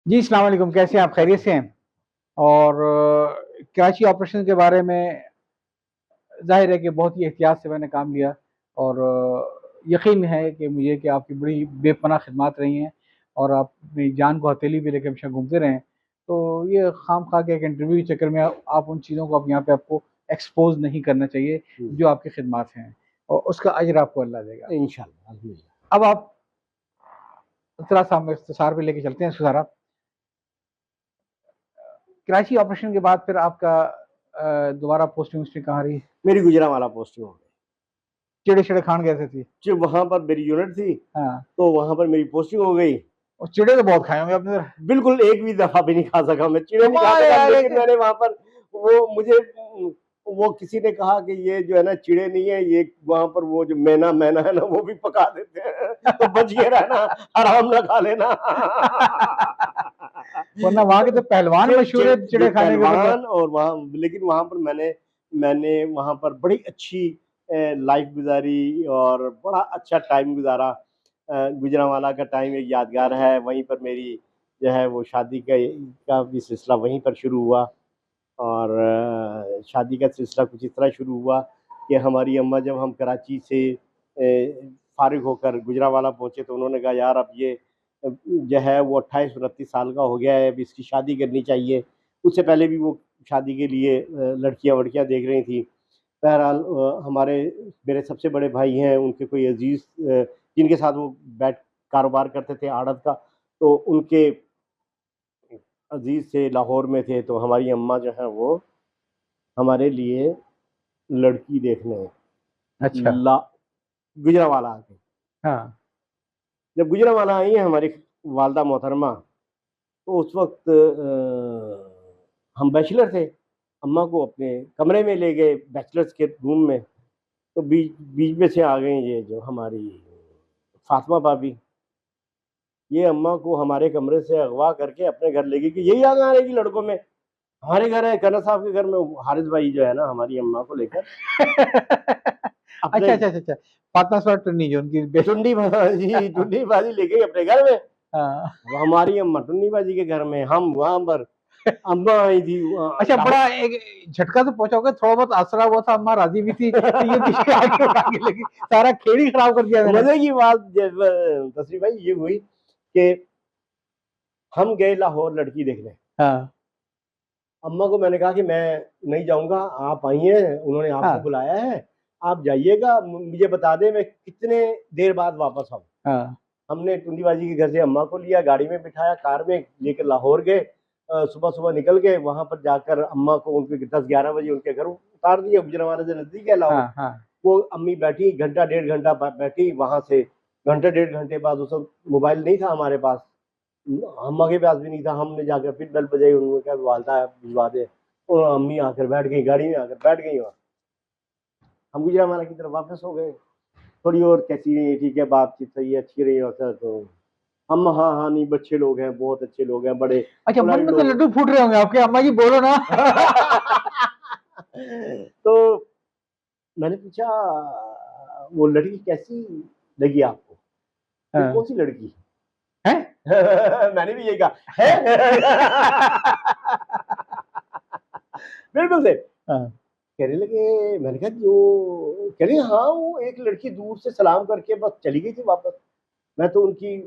जी, अस्सलाम वालेकुम, कैसे हैं आप? खैरियत से हैं? और कराची ऑपरेशन के बारे में ज़ाहिर है कि बहुत ही एहतियात से मैंने काम लिया और यकीन है कि मुझे कि आपकी बड़ी बेपनाह खिदमत रही हैं और आप अपनी जान को हथेली पे लेके हमेशा घूमते रहे हैं। तो ये खामख़ा के एक इंटरव्यू के चक्कर में आप उन चीज़ों को अब यहाँ पे आपको एक्सपोज़ नहीं करना चाहिए, हुँ। जो आपकी खिदमत हैं और उसका अज्र आपको अल्लाह देगा। इंशाल्लाह, अल्हम्दुलिल्लाह। अब आप थोड़ा-सा हम इख्तिसार पे लेके चलते हैं इसको ज़रा। कराची ऑपरेशन के बाद फिर आपका दोबारा पोस्टिंग वोस्टिंग कहाँ रही? मेरी गुजरांवाला पोस्टिंग हो गई। चिड़े-छिड़े खान कैसे थी? जो वहाँ पर मेरी यूनिट थी, हाँ, तो वहाँ पर मेरी पोस्टिंग हो गई। और चिड़े तो बहुत खाए होंगे आपने फिर? बिल्कुल एक भी दफ़ा भी नहीं खा सका मैं, चिड़े नहीं खा कमाल है सका, यार लेकिन एक मैंने वहाँ पर वो मुझे वो किसी ने कहा कि ये जो है ना चिड़े नहीं है, ये वहाँ पर वो जो मैना मैना है ना वो भी पका देते हैं, तो बच के रहना, हराम ना खा लेना। वरना वहाँ के तो तो पहलवान चिड़ मशहूर चिड़ है जो चिड़े खाने के मतलब। पहलवान और वहाँ लेकिन वहाँ पर मैंने मैंने वहाँ पर बड़ी अच्छी लाइफ़ गुज़ारी और बड़ा अच्छा टाइम गुज़ारा। गुजरांवाला का टाइम एक यादगार है, वहीं पर मेरी जो है वो शादी का भी सिलसिला वहीं पर शुरू हुआ और शादी का सिलसिला कुछ इस तरह शुरू हुआ कि हमारी अम्मा जब हम कराची से फ़ारिग होकर गुजरांवाला पहुँचे तो उन्होंने कहा यार अब ये जो है वो 28-29 साल का हो गया है, अब इसकी शादी करनी चाहिए। उससे पहले भी वो शादी के लिए लड़कियाँ-वड़कियाँ देख रही थी। बहरहाल हमारे मेरे सबसे बड़े भाई हैं, उनके कोई अज़ीज़ जिनके साथ वो बैठ कारोबार करते थे आड़त का, तो उनके अज़ीज़ से लाहौर में थे, तो हमारी अम्मा जो हैं वो हमारे लिए लड़की देखने अच्छा, ला गुजरांवाला आ गईं। हाँ, जब गुजरांवाला आई हैं हमारी वालिदा मोहतरमा, तो उस वक़्त हम बैचलर थे। अम्मा को अपने कमरे में ले गए बैचलर्स के रूम में, तो बीच बीच में से आ गईं ये जो हमारी फ़ातिमा भाभी। ये अम्मा को हमारे कमरे से अगवा करके अपने घर ले गई कि यही आ कहाँ रहेगी लड़कों में। हमारे घर है कर्नल साहब के घर में हारिस भाई जो है ना हमारी अम्मा को लेकर अपने अच्छा, अच्छा, अच्छा, अच्छा, फातिमा सौद टुन्नी जो उनकी टुन्नी बाजी ले गई अपने घर में। हाँ। अब हमारी अम्मा टुन्नी बाजी के घर में, हम वहाँ पर, अम्मा आई थी अच्छा, लाहौर। बड़ा एक झटका तो पहुँचा होगा, थोड़ा बहुत आसरा हुआ था, अम्मा राज़ी भी थी, तो ये पीछे आके उठा के लेगी, सारा खेल ही खराब कर दिया मैंने। मज़े की बात जब तस्रीफ़ भाई ये हुई कि हम गए लाहौर लड़की देखने। हाँ, अम्मा को मैंने कहा कि मैं नहीं जाऊँगा, आप आई हैं, उन्होंने आपको हाँ, बुलाया है, आप जाइएगा, मुझे बता दें मैं कितने देर बाद वापस आऊँ। हाँ, हमने टुंडी बाजी के घर से अम्मा को लिया, गाड़ी में बिठाया, कार में लेकर लाहौर गए। सुबह-सुबह निकल गए, वहाँ पर जाकर अम्मा को उनके 10-11 बजे उनके घर उतार दिया, गुजरांवाला से नज़दीक है लाहौर। हाँ, हाँ, वो अम्मी बैठी, घंटा डेढ़ घंटा बैठी, वहाँ से घंटे डेढ़ घंटे बाद उस वक़्त मोबाइल नहीं था हमारे पास। अम्मा के पास भी नहीं था, हमने जाकर फिर बेल बजाई, उन्होंने कहा वालदा भिजवा दें। और अम्मी आकर बैठ गईं, गाड़ी में आकर बैठ गईं और हम गुजरांवाला की तरफ वापस हो गए। थोड़ी और कैसी रही, ठीक है, बातचीत सही है, अच्छी रही और सर तो हम हाँ, हाँ, नहीं अच्छे लोग हैं, बहुत अच्छे लोग हैं, बड़े अच्छा, मन पोलाइट में तो लोग लड्डू फूट रहे होंगे आपके, अम्मा जी बोलो ना। हैं। तो मैंने पूछा वो लड़की कैसी लगी आपको? ये हाँ, कौन-सी लड़की? हैं? मैंने भी यही कहा, हैं? बिल्कुल से। हाँ, कहने लगे मैंने कहा जो कह रहे हाँ, वो एक लड़की दूर से सलाम करके बस चली गई थी वापस। मैं तो उनकी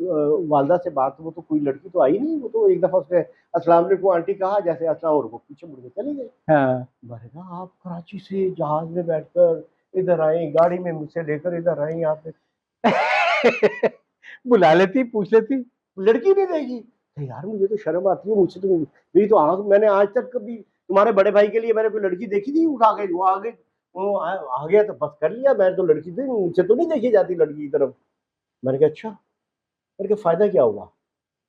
वालिदा से बात वो तो कोई लड़की तो आई नहीं, वो तो एक दफ़ा उसने अस्सलाम वालेकुम आंटी कहा जैसे अस्सलाम और वो पीछे मुड़ के चली गई। हाँ। मैंने कहा आप कराची से जहाज़ में बैठकर इधर आए, गाड़ी में मुझसे लेकर इधर आए यहाँ पे, बुला लेती, पूछ लेती। लड़की नहीं देगी? अरे यार मुझे तो शर्म आती है, मुझसे तो मेरी तो आँख मैंने आज तक कभी तुम्हारे बड़े भाई के लिए मैंने कोई लड़की देखी थी उठा के, वो आ गई, वो आ गया तो बस कर लिया, मैंने तो लड़की थी मुझसे तो नहीं देखी जाती लड़की की तरफ। मैंने कहा अच्छा, मैंने कहा फ़ायदा क्या हुआ?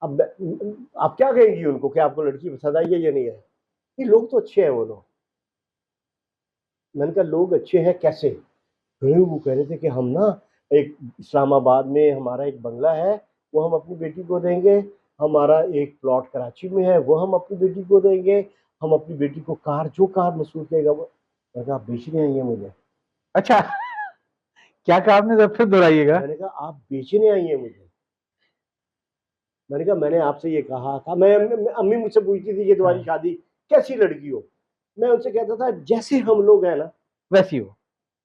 अब आप क्या कहेंगी उनको कि आपको लड़की पसंद आई है या नहीं है? ये लोग तो अच्छे हैं वो लोग। मैंने कहा लोग अच्छे हैं कैसे? फिर वो कह रहे थे कि हम ना एक इस्लामाबाद में हमारा एक बंगला है, वो हम अपनी बेटी को देंगे, हमारा एक प्लॉट कराची में है, वो हम अपनी बेटी को देंगे, हम अपनी बेटी को कार जो कार मसूद कहेगा वो। मैंने कहा आप बेचने आई हैं मुझे? अच्छा, क्या कहा आपने? ज़रा फिर दोहराइएगा। मैंने कहा आप बेचने आई हैं मुझे? मैंने कहा मैंने आपसे ये कहा था, अम्मी मुझसे पूछती थी कि तुम्हारी हाँ। शादी कैसी लड़की हो, मैं उनसे कहता था जैसे हम लोग हैं ना वैसी हो।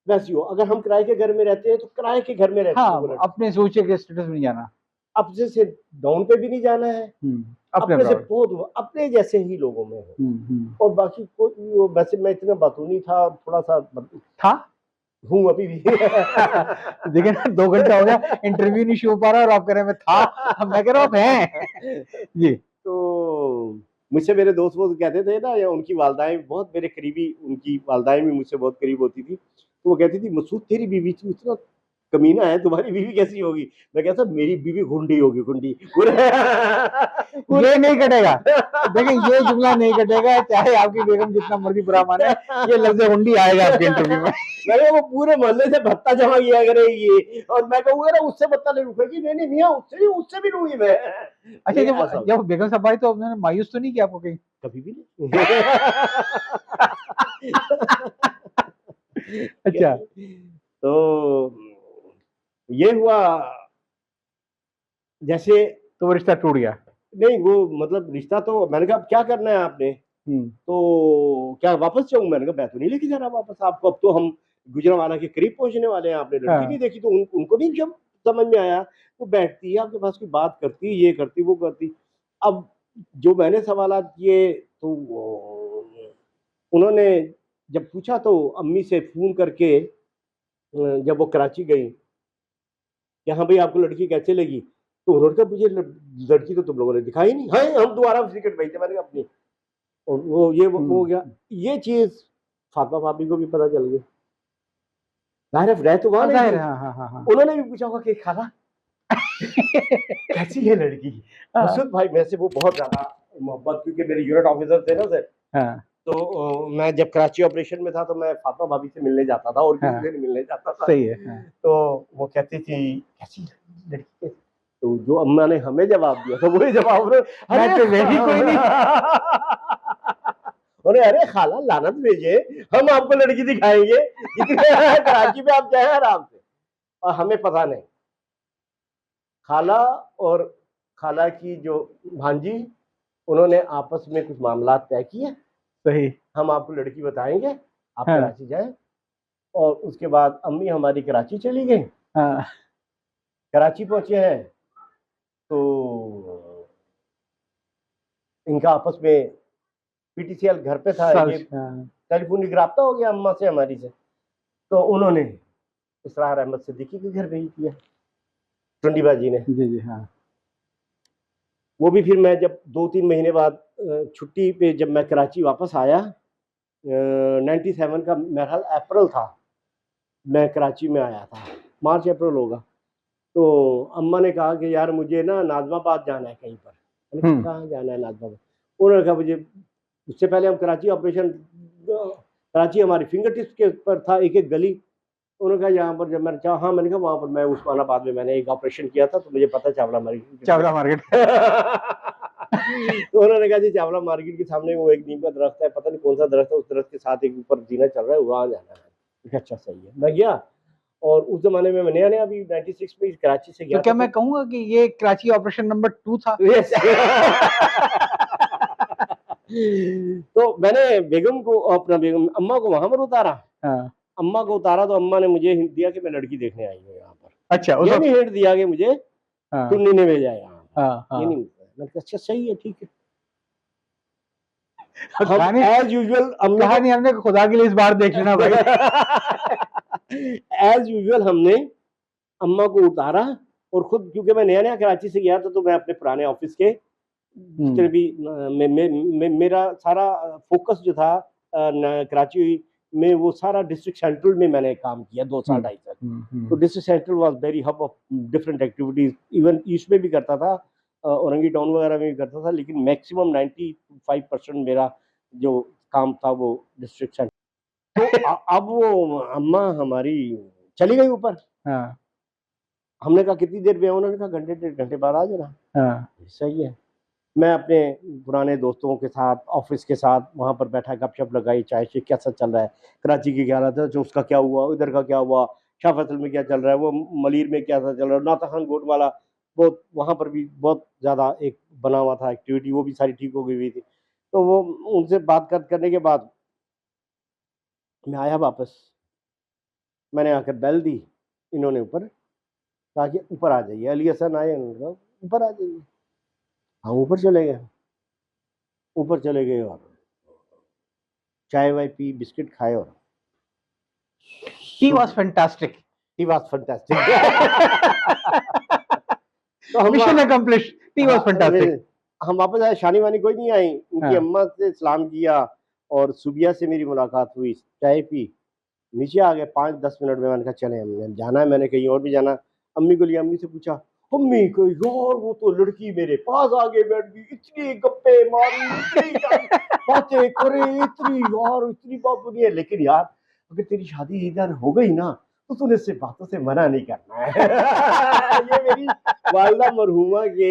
वैसी हो। अगर हम किराए के घर में रहते हैं तो किराए के घर में रहती है वो हाँ, लड़की, अपने सोचे के स्टेटस में नहीं जाना। अपने से डाउन पे भी नहीं जाना है, अपने अपने से बराबर। बहुत अपने जैसे ही लोगों में हो। हम्म। और बाकी कोई वो, वैसे मैं इतना बातूनी था, थोड़ा सा था। हूँ अभी भी। देखिए ना, 2 घंटा हो गया, इंटरव्यू नहीं शुरू हो पा रहा और आप कह रहे हैं मैं था। अब मैं कह रहा हूँ आप हैं। जी। तो मुझसे मेरे दोस्त वो कहते थे ना, या उनकी वालदाएं बहुत मेरे करीबी, उनकी वालदाएं भी मुझसे बहुत करीब होती थी, तो वो कहती थी मसूद तेरी बीवी तू इतना कमीना है, तुम्हारी बीवी कैसी होगी? मैं कहता मेरी बीवी गुंडी होगी, गुंडी। ये नहीं कटेगा। देखिए, ये जुमला नहीं कटेगा, चाहे आपकी बेगम जितना मर्जी बुरा माने, ये लफ्ज़ हुंडी आएगा आपके इंटरव्यू में। मैंने वो पूरे मोहल्ले से भत्ता जमा किया करेगी, और मैं कहूँगा ना उससे भत्ता नहीं रुकेगी, नहीं नहीं मियाँ उससे भी लूंगी मैं। अच्छा, ये जब ऐसा जब बेगम साहब आई तो उन्होंने मायूस तो नहीं किया आपको कहीं? कभी भी नहीं। अच्छा। तो ये हुआ जैसे, तो वो रिश्ता टूट गया। नहीं वो मतलब रिश्ता, तो मैंने कहा अब क्या करना है आपने, हम्म। तो क्या वापस जाऊं? मैंने कहा मैं तो नहीं लेके जा रहा वापस आपको, अब तो हम गुजरांवाला के करीब पहुंचने वाले हैं, आपने लड़की नहीं हाँ। देखी, तो उनको नहीं जब समझ में आया, वो बैठती है आपके पास, कोई बात करती है, ये करती वो करती। अब जो मैंने सवालात किए तो उन्होंने जब पूछा तो अम्मी से फोन करके, जब वो कराची गई कि हाँ भाई आपको लड़की कैसे लगी, तो उन्होंने कहा मुझे लड़की तो तुम लोगों ने दिखाई नहीं है, हम दोबारा टिकट भेजते। मैंने कहा अपनी, और वो ये वो हो गया। ये चीज फातिमा भाभी को भी पता चल गई, जाहिर है रह तो वहां हाँ, नहीं ज़ाहिर थी। है। हाँ, हाँ, हाँ, हाँ। उन्होंने भी पूछा होगा कि खाला कैसी है लड़की? हाँ, मसूद भाई मेरे से वो बहुत ज्यादा मोहब्बत, क्योंकि मेरे यूनिट ऑफिसर थे ना सर, हाँ, तो मैं जब कराची ऑपरेशन में था तो मैं फातिमा भाभी से मिलने जाता था और किसी हाँ। से नहीं मिलने जाता था। सही है। हाँ। तो वो कहती थी कैसी लड़की कैसी? तो जो अम्मा ने हमें जवाब दिया तो वही जवाब, मैं अरे तो वही कोई नहीं। अरे अरे खाला लानत भेजे, हम आपको लड़की दिखाएंगे जितने कराची में आप जाए आराम से, और हमें पता नहीं। खाला और खाला की जो भांजी, उन्होंने आपस में कुछ मामला तय किए, सही। हम आपको लड़की बताएंगे, आप हाँ, कराची जाए। और उसके बाद अम्मी हमारी कराची चली गई। हाँ। कराची पहुंचे हैं तो इनका आपस में पीटीसीएल घर पे था, ये हाँ। टेलीफोनिक राब्ता हो गया अम्मा से हमारी से। तो उन्होंने इसरार अहमद सिद्दीकी के घर भेज दिया टंडीबाजी ने। जी, जी। हाँ। वो भी फिर मैं जब 2-3 महीने बाद छुट्टी पे जब मैं कराची वापस आया, 97 का मेरा ख्याल अप्रैल था, मैं कराची में आया था, मार्च अप्रैल होगा। तो अम्मा ने कहा कि यार मुझे ना नाजमाबाद जाना है कहीं पर। मैंने कहा कहाँ जाना है नाजमाबाद? उन्होंने कहा मुझे, उससे पहले हम कराची ऑपरेशन, कराची हमारी फिंगर टिप्स के ऊपर था, एक एक गली। उन्होंने कहा यहाँ पर, जब मैंने कहा हाँ, मैंने कहा वहाँ पर मैं उस्मानाबाद में मैंने एक ऑपरेशन किया था तो मुझे पता है चावला मार्केट। चावला मार्केट। तो उन्होंने कहा जी चावला मार्केट के सामने वो एक नीम का दरख्त है, पता नहीं कौन सा दरख्त है, उस दरख्त के साथ एक ऊपर जीना चल रहा है, वहाँ जाना है। अच्छा सही है, मैं गया। और उस जमाने में मैं नया नया अभी 96 में कराची से गया तो क्या था। मैं कहूंगा कि ये कराची ऑपरेशन नंबर 2 था? यस। तो मैंने बेगम को, अपना बेगम अम्मा को वहां पर उतारा। हाँ। अम्मा को उतारा तो अम्मा ने मुझे हिंट दिया कि मैं लड़की देखने आई हूँ यहाँ पर। अच्छा, उस ये वक्त। नहीं हिंट दिया कि मुझे हाँ, टुन्नी ने भेजा है यहाँ, हाँ, ये नहीं हाँ। बताया। मैंने कहा अच्छा सही है, ठीक है। हम कहानी एज यूजुअल कहानी हमने खुदा के लिए इस बार देख लेना भाई। एज यूजुअल हमने अम्मा को उतारा, और खुद क्योंकि मैं नया नया कराची से गया था तो मैं अपने पुराने ऑफिस के जितने भी मेरा सारा फोकस जो था कराची में, वो सारा डिस्ट्रिक्ट सेंट्रल में मैंने काम किया 2 साल 2.5 साल। तो district central was very hub of different activities, even east में भी करता था, औरंगी टाउन वगैरह में भी करता था, लेकिन मैक्सिमम 95% मेरा जो काम था वो डिस्ट्रिक्ट सेंट्रल। तो अब वो अम्मा हमारी चली गई ऊपर। हाँ, हमने कहा कितनी देर में है? उन्होंने कहा घंटे 1.5 घंटे बाद आ जाना। हाँ। सही है। मैं अपने पुराने दोस्तों के साथ, ऑफिस के साथ वहाँ पर बैठा, गपशप लगाई, चाय से कैसा चल रहा है, कराची की क्या हालत है, जो उसका क्या हुआ, इधर का क्या हुआ, शाह फैसल में क्या चल रहा है, वो मलिर में क्या चल रहा है, नाता खान गोट वाला बहुत वहाँ पर भी बहुत ज़्यादा एक बना हुआ था एक्टिविटी, वो भी सारी ठीक हो गई हुई थी। तो वो उनसे बात करने के बाद मैं आया वापस, मैंने आकर बेल दी, इन्होंने ऊपर कहा कि ऊपर आ जाइए, अली हसन आए, उन्होंने कहा ऊपर आ जाइए। हम ऊपर चले गए, ऊपर चले गए और चाय वाय पी, बिस्किट खाए और He was fantastic. He was fantastic. तो हम Mission accomplished. He was fantastic. हम वापस आए, शानी वानी कोई नहीं आई, उनकी हाँ। अम्मा से सलाम किया और सुबिया से मेरी मुलाकात हुई, चाय पी, नीचे आ गए 5-10 मिनट में। मैंने कहा चले, हमने जाना है, मैंने कहीं और भी जाना। अम्मी को लिया, अम्मी से पूछा, अम्मी को यार वो तो लड़की मेरे पास आगे बैठ गई, इतनी गप्पे मारी, इतनी बातें करे, इतनी यार इतनी बात बोली है, लेकिन यार अगर तेरी शादी इधर हो गई ना तो तूने इससे बातों से मना नहीं करना है। ये मेरी वालिदा मरहूमा के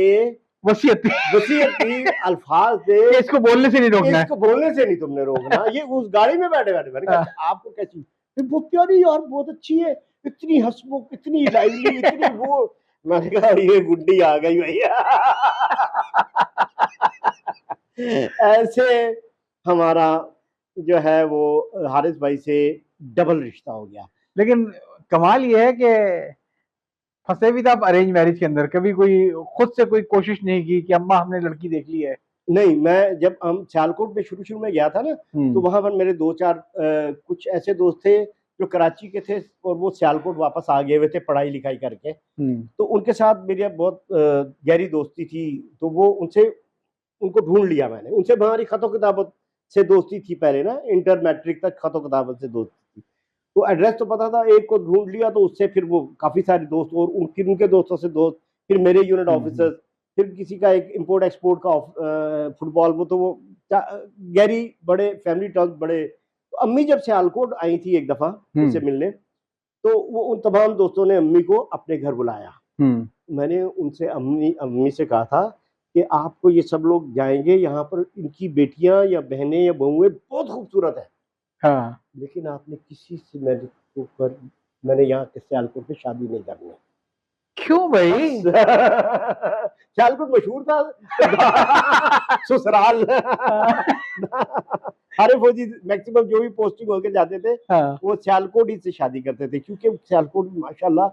वसीयत थी, अल्फाज थे, इसको बोलने से नहीं रोकना है। इसको बोलने से नहीं तुमने रोकना। ये उस गाड़ी में बैठे मैंने कहा अच्छा, आपको कैसी, बहुत प्यारी यार, बहुत अच्छी है, इतनी हंसमुख, इतनी लाइवली, इतनी वो। मैंने कहा ये गुड्डी आ गई भैया। ऐसे हमारा जो है वो हारिस भाई से डबल रिश्ता हो गया। लेकिन कमाल ये है कि फंसे भी था आप अरेंज मैरिज के अंदर, कभी कोई खुद से कोई कोशिश नहीं की कि अम्मा हमने लड़की देख ली है? नहीं, मैं जब हम सियालकोट में शुरू में गया था ना, तो वहां पर मेरे 2-4 कुछ ऐसे दोस्त थे जो कराची के थे और वो सियालकोट वापस आ गए हुए थे पढ़ाई लिखाई करके। तो उनके साथ मेरी बहुत गहरी दोस्ती थी, तो वो उनको ढूंढ लिया मैंने। उनसे हमारी खतों किताबत से दोस्ती थी पहले ना, इंटर मैट्रिक तक खतों किताबत से दोस्ती थी। तो एड्रेस तो पता था, एक को ढूंढ लिया तो उससे फिर वो काफी सारे दोस्त और उनके दोस्तों से दोस्त, फिर मेरे यूनिट ऑफिसर्स, फिर किसी का एक इंपोर्ट एक्सपोर्ट का फुटबॉल, वो तो वो गहरी बड़े फैमिली टर्म्स बड़े। तो अम्मी जब सियालकोट आई थी एक दफा मुझसे मिलने, तो वो उन तमाम दोस्तों ने अम्मी को अपने घर बुलाया। मैंने उनसे अम्मी से कहा था कि आपको ये सब लोग जाएंगे, यहाँ पर इनकी बेटियां या बहनें या बहुएं बहुत खूबसूरत है, हाँ, लेकिन आपने किसी से मैंने यहाँ के सियालकोट में शादी नहीं करनी। क्यों भाई? सियालकोट मशहूर था ससुराल। सारे फौजी मैक्सिमम जो भी पोस्टिंग होके जाते थे, वो सियालकोट ही से शादी करते थे, क्योंकि सियालकोट में माशाल्लाह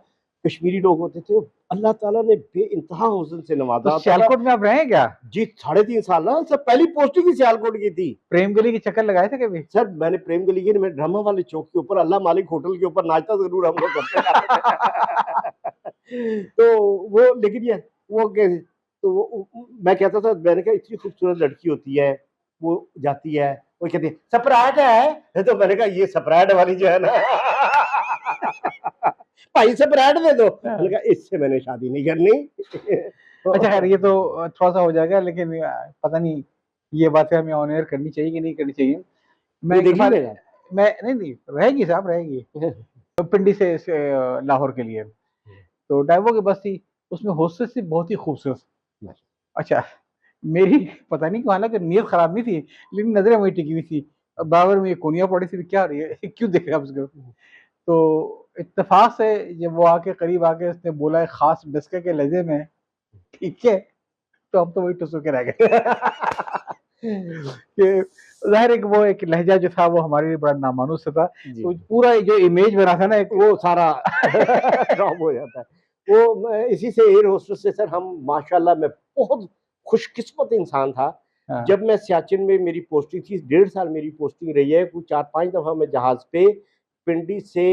कश्मीरी लोग होते थे। अल्लाह ताला ने बेइंतहा हुस्न से नवाजा। तो सियालकोट में आप रहे क्या? जी, 3.5 साल ना, सब पहली पोस्टिंग ही सियालकोट की थी। प्रेम गली के चक्कर लगाए थे कभी? सर मैंने प्रेम गली के, मैं ड्रामा वाले चौक के ऊपर अल्लाह मालिक होटल के ऊपर नाश्ता जरूर हम लोग करते। तो वो लेकिन ये वो तो वो मैं कहता था, मैंने कहा इतनी खूबसूरत लड़की होती है, वो जाती है, वो कहती है सप्राइट है, तो मैंने कहा ये सप्राइट वाली जो है ना, भाई सप्राइट दे दो। मैंने कहा इससे मैंने शादी नहीं करनी। अच्छा खैर, ये तो थोड़ा सा हो जाएगा, लेकिन पता नहीं ये बातें हमें ऑन एयर करनी चाहिए कि नहीं करनी चाहिए। मैं नहीं रहेगी साहब, रहेगी। तो पिंडी से लाहौर के लिए तो ड्राइवर की बस थी, उसमें हॉस्टेस थी बहुत ही खूबसूरत। अच्छा, मेरी पता नहीं क्यों, हालांकि नीयत खराब नहीं थी, लेकिन नजरें वही टिकी हुई थी। बराबर में ये कोनिया पड़ी थी, क्या रही है क्यों देख रहा उसको। तो इत्तेफाक से जब वो आके करीब आके उसने बोला है खास डस्के के लहजे में, ठीक है, तो हम तो वही टुसू के रह गए। कि जाहिर है कि वो एक लहजा जो था वो हमारे लिए बड़ा नामानुस था, तो पूरा जो इमेज बना था ना, एक वो सारा ड्रॉप हो जाता है। वो इसी से एयर होस्टेस से सर हम माशाल्लाह, मैं बहुत खुशकिस्मत इंसान था। जब मैं सियाचिन में मेरी पोस्टिंग थी, 1.5 साल मेरी पोस्टिंग रही है, कुछ 4-5 दफा मैं जहाज पे पिंडी से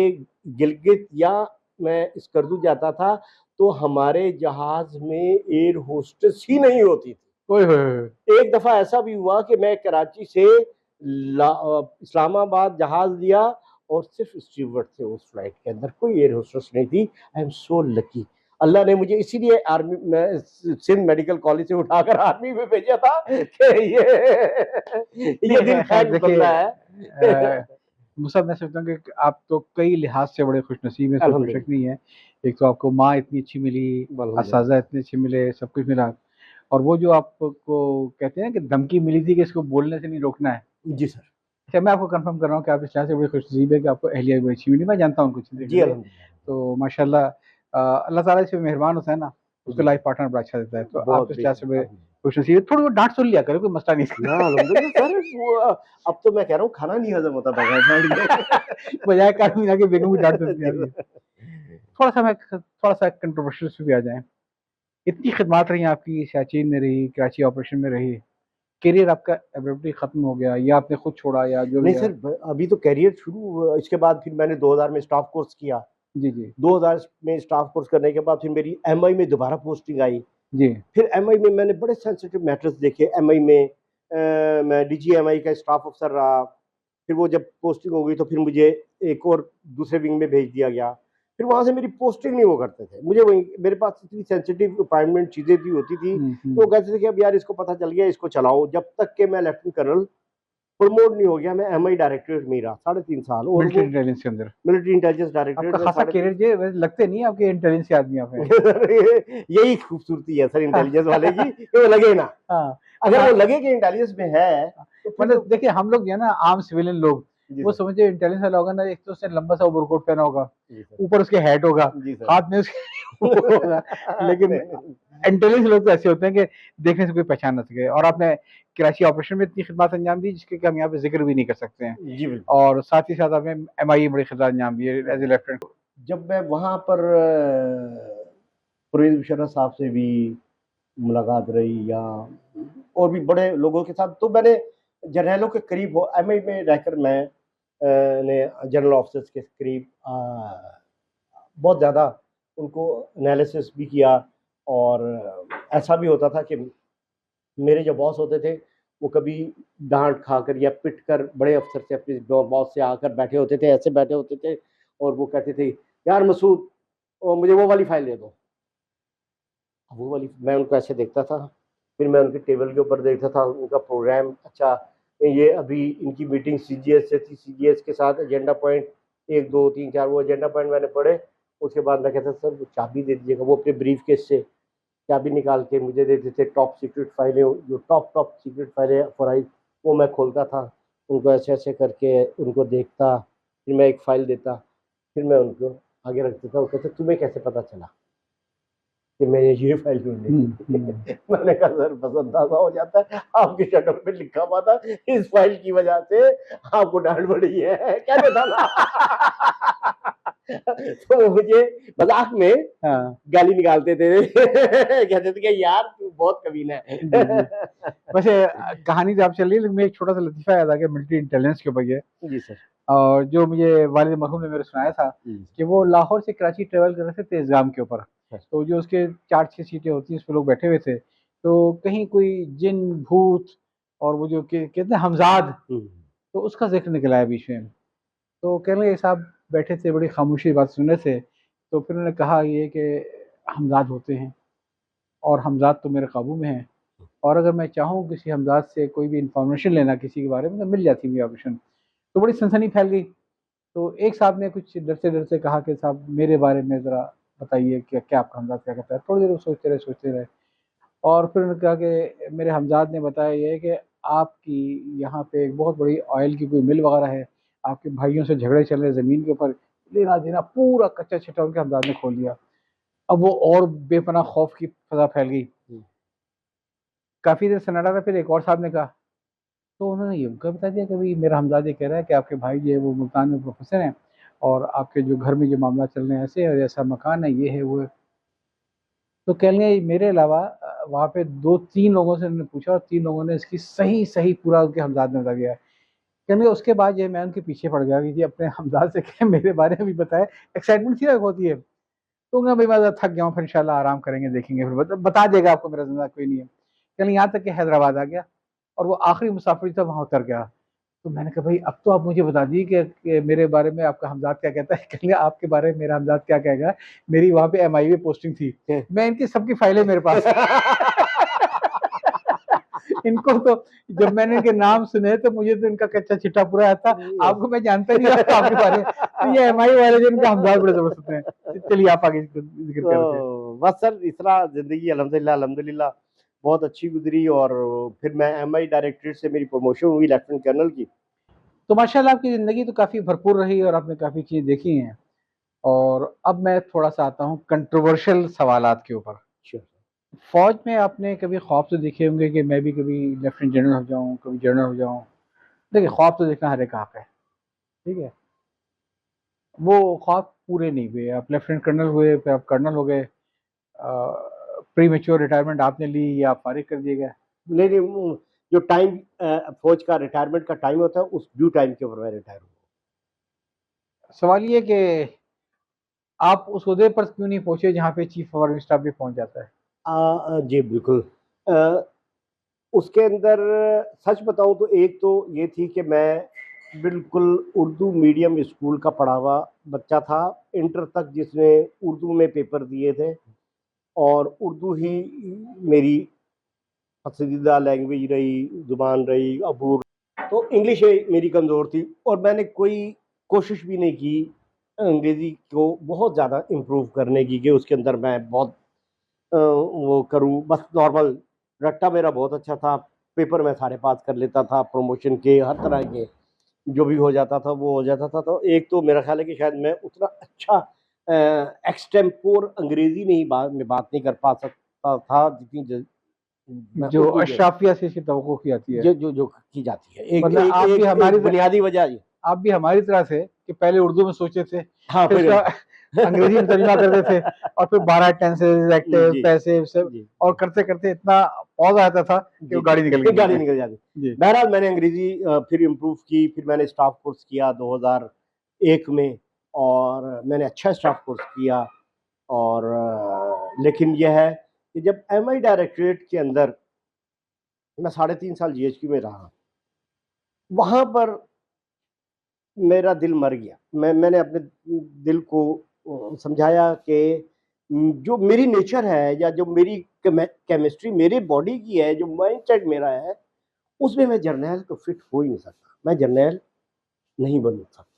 गिलगित या मैं स्कर्दू जाता था, तो हमारे जहाज में एयर होस्टेस ही नहीं होती थी। एक दफा ऐसा भी हुआ कि मैं कराची से इस्लामाबाद जहाज लिया और सिर्फ स्टीवर्ड थे उस फ्लाइट के अंदर, कोई एयर होस्टेस नहीं थी। I am so lucky. अल्लाह ने मुझे इसीलिए आर्मी में सिंध मेडिकल कॉलेज से उठाकर आर्मी में भेजा था कि ये दिन खैर बदला है। मुसब मैं सोचता हूँ कि आप तो कई लिहाज से बड़े खुशनसीब हैं, इसमें कोई शक नहीं है। एक तो आपको माँ इतनी अच्छी मिली, असाज़ा इतने अच्छे मिले, सब कुछ मिला, और वो जो आपको कहते हैं कि धमकी मिली थी कि इसको बोलने से नहीं रोकना है। जी सर। अच्छा, मैं आपको कंफर्म कर रहा हूँ कि आप इस लिहाज से बड़े खुशनसीब है कि आपको अहलिया बड़ी अच्छी मिली। मैं जानता हूँ कुछ जी, तो माशाल्लाह अल्लाह ताला इस पे मेहरबान होता है ना, उसका लाइफ पार्टनर बड़ा अच्छा देता है, तो आप इस लिहाज से बड़े बेशक। खुश नसीब है। थोड़ी बहुत डांट सुन लिया करो, कोई मसला नहीं ना अल्हम्दुलिल्लाह सर, वो अब तो मैं कह रहा हूँ खाना नहीं हजम होता बगैर डांट के। बजाय कानून आके बेगम की डांट सुनती जी। है। थोड़ा सा कंट्रोवर्शियल भी आ जाए। इतनी खिदमात रही आपकी, सियाचिन में रही, कराची ऑपरेशन में रही, करियर आपका एब्रप्टली खत्म हो गया या आपने खुद छोड़ा या जो नहीं भी है? सर, अभी तो करियर शुरू हुआ, इसके बाद फिर मैंने 2000 में स्टाफ कोर्स किया। जी जी 2000 में स्टाफ कोर्स करने के बाद फिर मेरी एमआई में दोबारा पोस्टिंग आई। जी। फिर एमआई में मैंने बड़े सेंसिटिव मैटर्स देखे। एमआई में मैं डीजीएमआई का स्टाफ अफसर रहा। फिर वो जब पोस्टिंग हो गई तो फिर मुझे एक और दूसरे विंग में भेज दिया गया। फिर वहां से मेरी पोस्टिंग नहीं वो करते थे, मुझे वही, मेरे पास इतनी सेंसिटिव अपॉइंटमेंट चीजें भी होती थी, तो वो कहते थे कि अब यार इसको पता चल गया, इसको चलाओ। जब तक कि मैं लेफ्टिनेंट कर्नल प्रमोट नहीं हो गया, मैं एमआई डायरेक्टरेट में रहा 3.5 साल। और मिलिट्री वो इंटेलिजेंस के अंदर मिलिट्री इंटेलिजेंस आपका डायरेक्टरेट में खासा 3.5। करियर जो है, वैसे लगते नहीं आपके इंटेलिजेंस के आदमी आप हैं। यही खूबसूरती है सर इंटेलिजेंस वाले की, कि वो लगे ना। हाँ अगर हाँ, वो लगे कि इंटेलिजेंस में है तो फिर मतलब तो। देखिए हम लोग जो है ना आम सिविलियन लोग, जी वो सर। समझे इंटेलिजेंस वाला होगा ना, एक तो उसने लंबा सा ओवरकोट पहना होगा, जी सर। ऊपर उसके हैट होगा, जी सर। हाथ में उसके वो होगा, लेकिन इंटेलिजेंस लोग तो ऐसे होते हैं कि देखने से कोई पहचान ना सके। और आपने कराची ऑपरेशन में इतनी खिदमत अंजाम दी जिसके कि हम यहाँ पे जिक्र भी नहीं कर सकते हैं, जी बिल्कुल। और साथ ही साथ आपने एमआई बड़ी खिदमत अंजाम दी एज ए लेफ्टिनेंट। जब मैं वहां पर परवेज मुशर्रफ साहब से भी मुलाकात रही, या और भी बड़े लोगों के साथ, तो मैंने जर्नलों के करीब हो एमआई में रहकर मैं ने जनरल ऑफिसर्स के करीब बहुत ज़्यादा उनको एनालिसिस भी किया। और ऐसा भी होता था कि मेरे जो बॉस होते थे वो कभी डांट खाकर या पिट कर बड़े अफसर से, अपने बॉस से आकर बैठे होते थे, ऐसे बैठे होते थे, और वो कहते थे यार मसूद, मुझे वो वाली फाइल दे दो। वो वाली मैं उनको ऐसे देखता था, फिर मैं उनके टेबल के ऊपर देखता था उनका प्रोग्राम। अच्छा, ये अभी इनकी मीटिंग सीजीएस से थी, सीजीएस के साथ एजेंडा पॉइंट 1 2 3 4 वो एजेंडा पॉइंट मैंने पढ़े। उसके बाद मैं कहता सर वो चाबी दे दीजिएगा। वो अपने ब्रीफ केस से चाबी निकाल के मुझे देते थे। टॉप सीक्रेट फाइलें, जो टॉप सीक्रेट फाइलें फॉराइज, वो मैं खोलता था, उनको ऐसे ऐसे करके उनको देखता, फिर मैं एक फाइल देता, फिर मैं उनको आगे रख देता। वो कहते तुम्हें कैसे पता चला कि मैंने ये फाइल ढूंढी? मैंने कहा सर बस अंदाजा हो जाता है, आपके शटर पे लिखा हुआ था इस फाइल की वजह से आपको डांट पड़ी है, कहते था ना। तो वो मुझे मजाक में हाँ गाली निकालते थे। कहते थे कि यार तू बहुत कमीना है। जी जी। वैसे कहानी तो आप चल रही है, लेकिन मैं एक छोटा सा लतीफा याद आ गया मिलिट्री इंटेलिजेंस के ऊपर ये, जी सर। और जो मुझे वालिद मरहूम ने मेरे सुनाया था जी कि वो लाहौर से कराची ट्रेवल कर रहे थे तेज़गाम के ऊपर। सर। तो जो उसके 4-6 सीटें होती हैं उस पर लोग बैठे हुए थे, तो कहीं कोई जिन भूत और वो जो कहते हैं हमजाद, तो उसका जिक्र निकला है बीच में। तो कह रहे साहब बैठे थे, बड़ी खामोशी बात सुनने से, तो फिर उन्होंने कहा ये कि हमजाद होते हैं और हमजाद तो मेरे काबू में हैं, और अगर मैं चाहूँ किसी हमजाद से कोई भी इंफॉर्मेशन लेना किसी के बारे में तो मिल जाती है ऑप्शन। तो बड़ी सनसनी फैल गई। तो एक साहब ने कुछ डरते डरते कहा कि साहब मेरे बारे में ज़रा बताइए क्या क्या आपका हमजाद क्या कहता है। थोड़ी देर वो सोचते रहे, और फिर उन्होंने कहा कि मेरे हमजाद ने बताया ये कि आपकी यहाँ पे एक बहुत बड़ी ऑयल की कोई मिल वगैरह है, आपके भाइयों से झगड़े चल रहे ज़मीन के ऊपर, लेना देना पूरा कच्चा छिट्टा उनके हमजाद ने खोल दिया। अब वो और बेपनाह खौफ की फ़ज़ा फैल गई। काफ़ी देर सन्नाटा था, फिर एक और साहब ने कहा, तो उन्होंने ये उनका बता दिया कि भाई मेरा हमजाद ये कह रहा है कि आपके भाई जो है वो मुल्तान में प्रोफेसर हैं, और आपके जो घर में जो मामला चल रहे हैं ऐसे है, ऐसा मकान है, ये है वो है। तो कह लेंगे मेरे अलावा वहाँ पे 2-3 लोगों से उन्होंने पूछा, और 3 लोगों ने इसकी सही पूरा उनके हमजाद ने बता दिया। कहने उसके बाद जो है मैं उनके पीछे पड़ गया कि जी अपने हमजाद से कहें मेरे बारे में भी बताएं। एक्साइटमेंट थी ना होती है। तो मैं भाई मैं थक गया हूँ, फिर इंशाल्लाह आराम करेंगे, देखेंगे, फिर बता देगा आपको मेरा जिंदा कोई नहीं है। कहने यहाँ तक कि हैदराबाद आ गया, और वो आखिरी मुसाफिर था वहाँ उतर गया। तो मैंने कहा भाई अब तो आप मुझे बता दिए कि मेरे बारे में आपका हमजाद क्या कहता है। कहेंगे आपके बारे में मेरा हमजाद क्या कहेगा, मेरी वहाँ पे एमआई में पोस्टिंग थी, मैं इनकी सबकी फाइलें मेरे पास। इनको तो जब मैंने इनके नाम सुने तो मुझे तो इनका कच्चा चिट्ठा पूरा आया था। आपको मैं जानता नहीं था आपके बारे में, तो ये एमआई वाले जो इनका हमजाद बड़े जबरदस्त होते हैं। चलिए आप आगे जिक्र कर रहे थे। तो बस सर इस तरह जिंदगी अल्हम्दुलिल्लाह बहुत अच्छी गुजरी। और फिर मैं एमआई डायरेक्टरेट से मेरी प्रमोशन हुई लेफ्टिनेंट कर्नल की। तो माशाल्लाह आपकी ज़िंदगी तो काफ़ी भरपूर रही और आपने काफ़ी चीज़ें देखी हैं। और अब मैं थोड़ा-सा आता हूँ कंट्रोवर्शियल सवालात के ऊपर। फौज में आपने कभी ख्वाब तो देखे होंगे कि मैं भी कभी लेफ्टिनेंट जनरल हो जाऊं, कभी जनरल हो जाऊं। देखिए, ख्वाब तो देखना हर एक का हक है, ठीक है। वो ख्वाब पूरे नहीं हुए, आप लेफ्टिनेंट कर्नल हुए, फिर आप कर्नल हो गए, प्री मेच्योर रिटायरमेंट आपने ली या आप फारिग कर दिए गए। नहीं नहीं, जो टाइम फौज का रिटायरमेंट का टाइम होता है उस ड्यू टाइम के ऊपर मैं रिटायर हूँ। सवाल ये कि आप उस ओहदे पर क्यों नहीं पहुंचे जहाँ पे चीफ ऑफ आर्मी स्टाफ भी पहुंच जाता है। जी बिल्कुल। अ, उसके अंदर सच बताऊं तो एक तो ये थी कि मैं बिल्कुल उर्दू मीडियम स्कूल का पढ़ा हुआ बच्चा था, इंटर तक जिसने उर्दू में पेपर दिए थे, और उर्दू ही मेरी पसंदीदा लैंग्वेज रही, ज़ुबान रही, अबूर। तो इंग्लिश मेरी कमज़ोर थी और मैंने कोई कोशिश भी नहीं की अंग्रेज़ी को बहुत ज़्यादा इम्प्रूव करने की कि उसके अंदर मैं बहुत वो करूँ। बस नॉर्मल रट्टा मेरा बहुत अच्छा था, पेपर मैं सारे पास कर लेता था, प्रमोशन के हर तरह के जो भी हो जाता था वो हो जाता था। तो एक तो मेरा ख्याल है कि शायद मैं उतना अच्छा एक्सटेम्पोर अंग्रेज़ी में बात नहीं कर पा सकता था जितनी मैं जो उर्दू में अशराफिया से इसकी तवक्को की जाती है। जो की जाती है। एक मतलब एक आप भी एक हमारी एक बुनियादी वजह ये। आप भी हमारी तरह से कि पहले उर्दू में सोचते थे, हाँ, फिर फिर उसका अंग्रेजी में तर्जुमा करते थे, और फिर 12 टेंसेस, एक्टिव, जी, पैसिव सब, जी, और करते करते इतना पौध आता था कि जी, वो गाड़ी निकल फिर गई गाड़ी नीचे। निकल जाती। जी। बहरहाल मैंने अंग्रेज़ी फिर इम्प्रूव की, फिर मैंने स्टाफ कोर्स किया 2001 में, और मैंने अच्छा स्टाफ कोर्स किया। और लेकिन ये है कि जब एमआई डायरेक्टरेट के अंदर मैं 3.5 साल जीएचक्यू में रहा, वहाँ पर मेरा दिल मर गया। मैंने अपने दिल को समझाया कि जो मेरी नेचर है या जो मेरी केमिस्ट्री मेरे बॉडी की है, जो माइंडसेट मेरा है, उसमें मैं जर्नैल तो फिट हो ही नहीं सकता। मैं जर्नैल नहीं बन सकता।